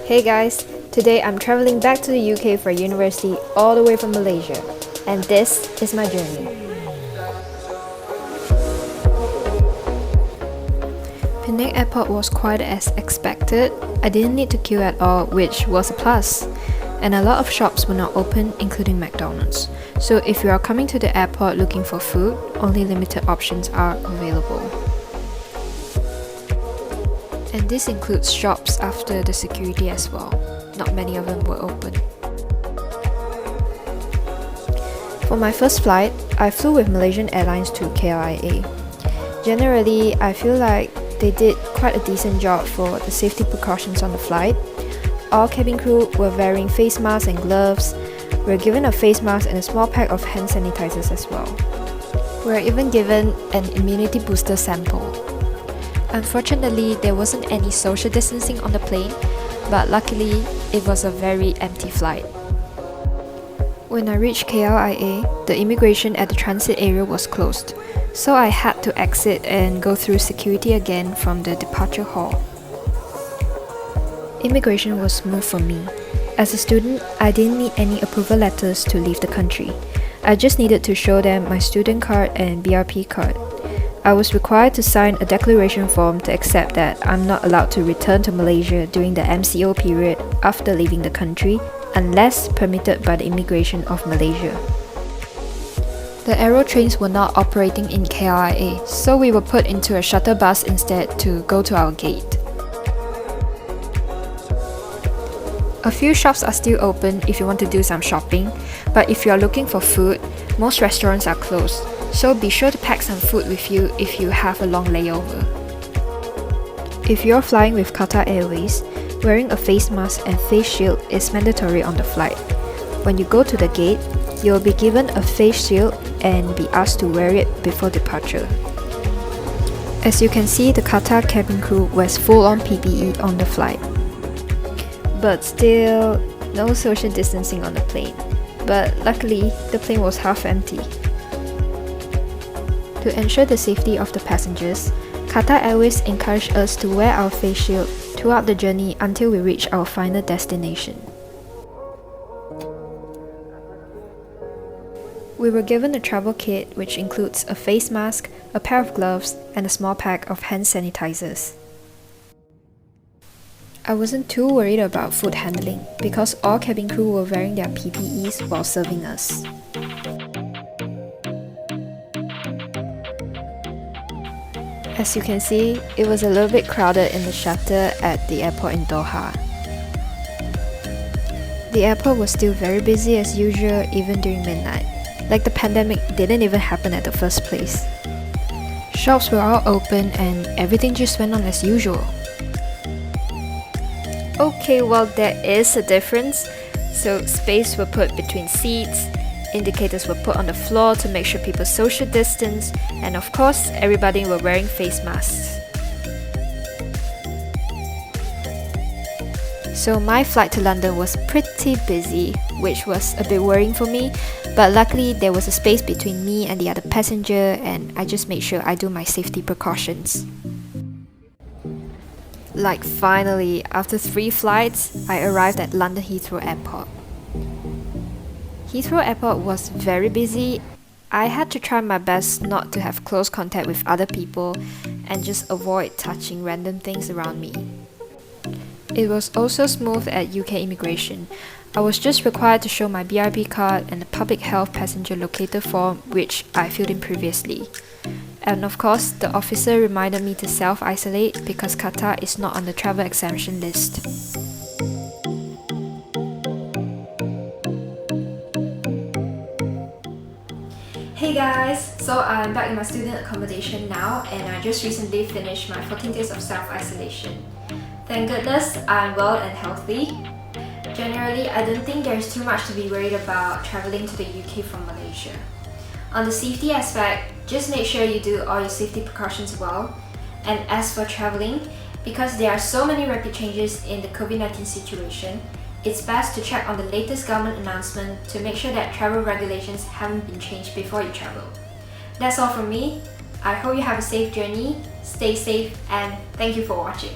Hey guys, today I'm traveling back to the UK for university all the way from Malaysia, and this is my journey. Penang Airport was quite as expected. I didn't need to queue at all, which was a plus. And a lot of shops were not open, including McDonald's. So if you are coming to the airport looking for food, only limited options are available. And this includes shops after the security as well. Not many of them were open. For my first flight, I flew with Malaysian Airlines to KLIA. Generally, I feel like they did quite a decent job for the safety precautions on the flight. All cabin crew were wearing face masks and gloves. We were given a face mask and a small pack of hand sanitizers as well. We were even given an immunity booster sample. Unfortunately, there wasn't any social distancing on the plane, but luckily, it was a very empty flight. When I reached KLIA, the immigration at the transit area was closed, so I had to exit and go through security again from the departure hall. Immigration was smooth for me. As a student, I didn't need any approval letters to leave the country. I just needed to show them my student card and BRP card. I was required to sign a declaration form to accept that I'm not allowed to return to Malaysia during the MCO period after leaving the country, unless permitted by the immigration of Malaysia. The aero trains were not operating in KLIA, so we were put into a shuttle bus instead to go to our gate. A few shops are still open if you want to do some shopping, but if you are looking for food, most restaurants are closed. So be sure to pack some food with you if you have a long layover. If you're flying with Qatar Airways, wearing a face mask and face shield is mandatory on the flight. When you go to the gate, you'll be given a face shield and be asked to wear it before departure. As you can see, the Qatar cabin crew wears full-on PPE on the flight. But still, no social distancing on the plane. But luckily, the plane was half empty. To ensure the safety of the passengers, Qatar Airways encouraged us to wear our face shield throughout the journey until we reach our final destination. We were given a travel kit which includes a face mask, a pair of gloves, and a small pack of hand sanitizers. I wasn't too worried about food handling because all cabin crew were wearing their PPEs while serving us. As you can see, it was a little bit crowded in the shuttle at the airport in Doha. The airport was still very busy as usual even during midnight, like the pandemic didn't even happen at the first place. Shops were all open and everything just went on as usual. Okay, well there is a difference. So space were put between seats, indicators were put on the floor to make sure people social distance, and of course, everybody were wearing face masks. So my flight to London was pretty busy, which was a bit worrying for me, but luckily there was a space between me and the other passenger, and I just made sure I do my safety precautions. Like finally, after 3 flights, I arrived at London Heathrow Airport. Heathrow Airport was very busy. I had to try my best not to have close contact with other people and just avoid touching random things around me. It was also smooth at UK immigration. I was just required to show my BRP card and the public health passenger locator form which I filled in previously. And of course, the officer reminded me to self-isolate because Qatar is not on the travel exemption list. Hey guys, so I'm back in my student accommodation now and I just recently finished my 14 days of self-isolation. Thank goodness I'm well and healthy. Generally, I don't think there's too much to be worried about traveling to the UK from Malaysia. On the safety aspect, just make sure you do all your safety precautions well. And as for traveling, because there are so many rapid changes in the COVID-19 situation, it's best to check on the latest government announcement to make sure that travel regulations haven't been changed before you travel. That's all from me. I hope you have a safe journey, stay safe, and thank you for watching.